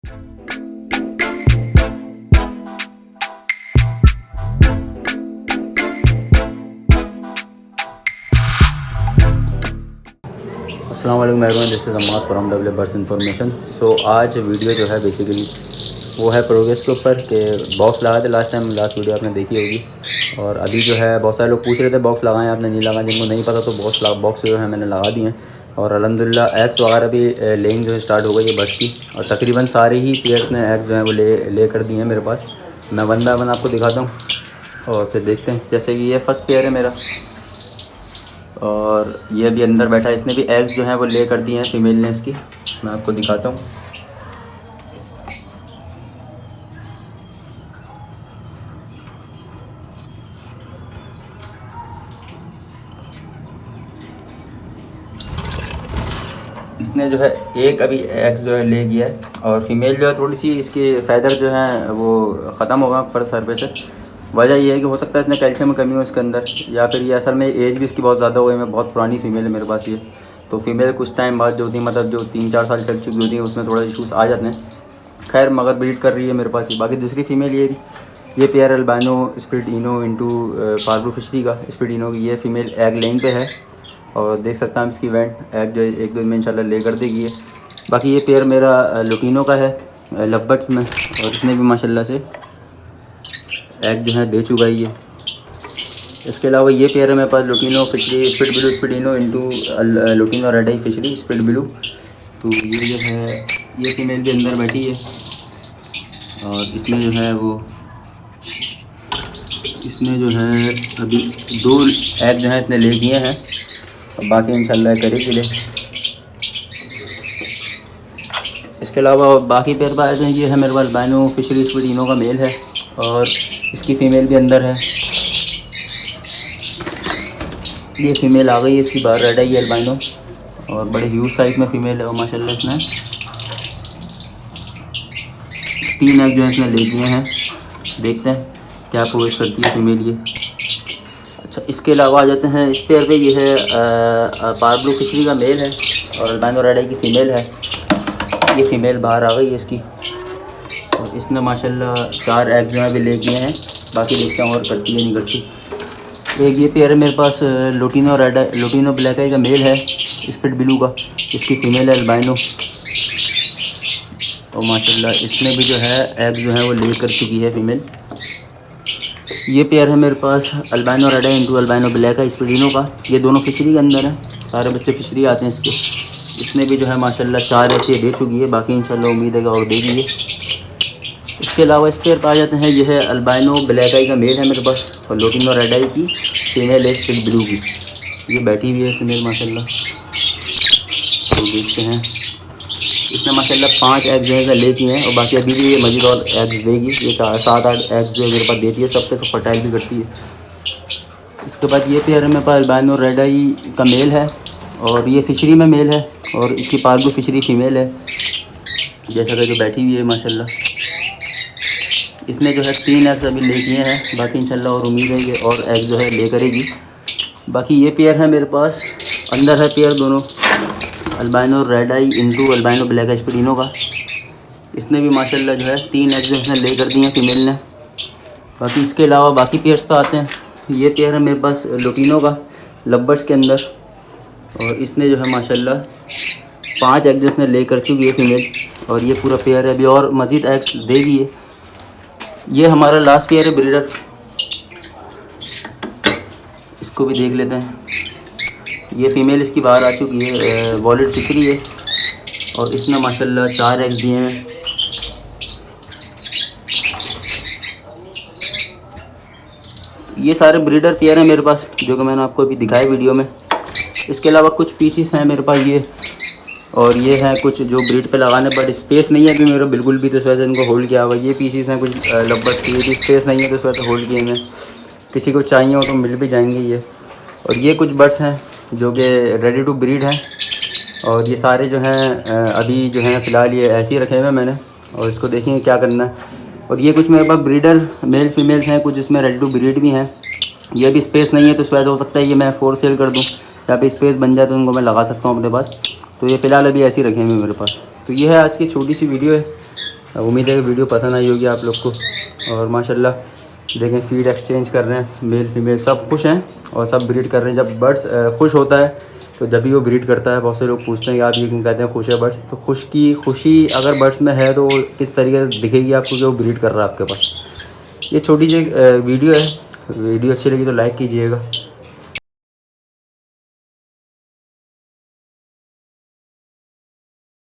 अस्सलाम वालेकुम everyone, this is Ammad from developers information. So आज वीडियो जो है बेसिकली वो है प्रोग्रेस के ऊपर कि बॉक्स लगाए थे लास्ट वीडियो आपने देखी होगी। और अभी जो है बहुत सारे लोग पूछ रहे थे बॉक्स लगाएं आपने नहीं लगाए, जिनको नहीं पता तो बॉक्स जो है मैंने लगा दिए हैं। और अल्हम्दुलिल्लाह एग्स वगैरह भी लेइंग जो है स्टार्ट हो गई है बर्ड्स की। और तकरीबन सारे ही पेयर्स ने एग्स जो है वो ले कर दिए हैं मेरे पास। मैं वन बाय वन आपको दिखाता हूँ और फिर देखते हैं। जैसे कि ये फर्स्ट पेयर है मेरा और ये भी अंदर बैठा है, इसने भी एग्स जो हैं वो ले कर दिए हैं फीमेल ने इसकी। मैं आपको दिखाता हूँ। इसने जो है एक अभी एग्स जो है ले गया है और फीमेल जो है थोड़ी सी इसकी फैदर जो है वो ख़त्म होगा पर सर पे से। वजह ये है कि हो सकता है इसने कैल्शियम में कमी हो इसके अंदर, या फिर ये असल में एज भी इसकी बहुत ज़्यादा हो गई। मैं बहुत पुरानी फीमेल है मेरे पास ये, तो फीमेल कुछ टाइम बाद जो होती है मतलब जो 3-4 साल चल चुकी होती है उसमें थोड़ा इशूज़ आ जाते हैं। खैर मगर ब्रीड कर रही है मेरे पास ही। बाकी दूसरी फीमेल ये पेयर अल्बानो स्प्लिट इनो इंटू पार्बलो फिशरी का स्प्लिट इनो की ये फीमेल एग लेन पे है। और देख सकता हूँ इसकी वेंट एग जो एक दो में इंशाल्लाह ले कर देगी है। बाकी ये पेयर मेरा लुटिनो का है लवबर्ड्स में, और इसने भी माशाल्लाह से एग जो है दे चुका है ये। इसके अलावा ये पेयर है मेरे पास lutino fischeri split blue split ino into lutino red eye fischeri split blue. तो ये जो है ये फीमेल भी अंदर बैठी है और इसमें जो है वो इसने जो है अभी 2 एग जो है इसने ले दिए हैं और बाकी इंशाल्लाह करेगी ले। इसके अलावा बाकी पेयर पाए हैं। ये है मेरे पास अल्बानो फिशरी स्प्लिटिनो का मेल है और इसकी फ़ीमेल भी अंदर है। ये फ़ीमेल आ गई है इसकी बाहर रेड आई अल्बानो और बड़े ह्यूज साइज़ में फ़ीमेल है और माशाल्लाह इसने 3 एग जो है इसने ले दिए हैं। देखते हैं क्या प्रोवाइड करती है फीमेल ये। अच्छा, इसके अलावा आ जाते हैं इस पेयर पे। ये है पार्बलो फिशरी का मेल है और अल्बानो रेड आई की फ़ीमेल है। ये फ़ीमेल बाहर आ गई है इसकी और इसने माशाल्लाह 4 एग जो है भी ले दिए हैं। बाकी देखते हैं और करती है नहीं करती। एक ये पेयर है मेरे पास लुटिनो ब्लैक आई का मेल है स्प्लिट ब्लू का, इसकी फ़ीमेल है अल्बानो और माशाल्लाह इसने भी जो है एग जो है वो ले कर चुकी है फ़ीमेल। ये पेयर है मेरे पास अल्बानो रेड आई इंटू अल्बानो ब्लैक आई स्प्लिटिनो का। ये दोनों फिशरी के अंदर है, सारे बच्चे फिशरी आते हैं इसके। इसने भी जो है माशाल्लाह 4 ऐसे दे चुकी है, बाकी इंशाल्लाह उम्मीद है कि और देगी ये। इसके अलावा इस पेयर पर आ जाते हैं। ये है अल्बानो ब्लैक आई का मेल है मेरे पास और लुटिनो रेड आई की फीमेल है स्प्लिट ब्लू की। ये बैठी हुई है फीमेल माशाल्लाह। तो देखते हैं इसने माशाल्लाह 5 एग जो है ले किए हैं और बाकी अभी भी ये मज़ीद और एग्स देगी। ये 7-8 एग्स जो है मेरे पास देती है, सबसे तो फर्टाइल भी करती है। इसके बाद ये पेयर है मेरे पास अल्बानो रेड आई का मेल है और ये फिशरी में मेल है और इसकी पार्बलो फिशरी फीमेल है जैसा कि जो बैठी हुई है माशाल्लाह। इसने जो है 3 एग्स अभी ले किए हैं, बाकी इंशाल्लाह और उम्मीद है ये और एग जो है ले करेगी। बाकी ये पेयर है मेरे पास, अंदर है पेयर दोनों अल्बानो रेड आई इंटू अल्बानो ब्लैक आई स्प्लिटिनो का। इसने भी माशाल्लाह जो है 3 एग्स जो है ले कर दिए हैं फीमेल ने। बाकी इसके अलावा बाकी पेयर्स पे आते हैं। ये पेयर है मेरे पास लुटिनो का लवबर्ड्स के अंदर और इसने जो है माशाल्लाह 5 एग जो इसने ले कर चुकी है फीमेल और ये पूरा पेयर है, अभी और मज़ीद एग्स देगी है। ये हमारा लास्ट पेयर है ब्रीडर, इसको भी देख लेते हैं। ये फीमेल इसकी बाहर आ चुकी है, वॉलेट फिशरी है और इसने माशाल्लाह 4 एग्स दिए हैं। ये सारे ब्रीडर पेयर हैं मेरे पास जो कि मैंने आपको अभी दिखाए वीडियो में। इसके अलावा कुछ पीसीस हैं मेरे पास ये, और ये हैं कुछ जो ब्रीड पे लगाने बट स्पेस नहीं है अभी मेरा बिल्कुल भी, तो इस वजह से इनको होल्ड किया हुआ। ये पीसीस हैं कुछ लवबर्ड्स की, भी स्पेस नहीं है तो इस वजह से होल्ड किए हैं। किसी को चाहिए हो तो मिल भी जाएंगे ये। और ये कुछ बर्ड्स हैं जो कि रेडी टू ब्रीड हैं और ये सारे जो हैं अभी जो हैं फ़िलहाल ये ऐसे ही रखे हुए हैं मैंने और इसको देखेंगे क्या करना है। और ये कुछ मेरे पास ब्रीडर मेल फीमेल्स हैं, कुछ इसमें रेडी टू ब्रीड भी हैं। ये भी स्पेस नहीं है तो इस वजह से हो सकता है ये मैं फोर सेल कर दूँ या फिर स्पेस बन जाए तो उनको मैं लगा सकता हूँ अपने पास। तो ये फ़िलहाल अभी ऐसे ही रखे हुए मेरे पास। तो ये है आज की छोटी सी वीडियो है। उम्मीद है कि वीडियो पसंद आई होगी आप लोग को। और माशाल्लाह देखें फीड एक्सचेंज कर रहे हैं, मेल फीमेल सब खुश हैं और सब ब्रीड कर रहे हैं। जब बर्ड्स खुश होता है तो जब भी वो ब्रीड करता है, बहुत से लोग पूछते हैं कि आप ये क्यों कहते हैं खुश है बर्ड्स, तो खुशी अगर बर्ड्स में है तो वो किस तरीके से दिखेगी आपको कि वो ब्रीड कर रहा है आपके पास। ये छोटी सी वीडियो है, वीडियो अच्छी लगी तो लाइक कीजिएगा।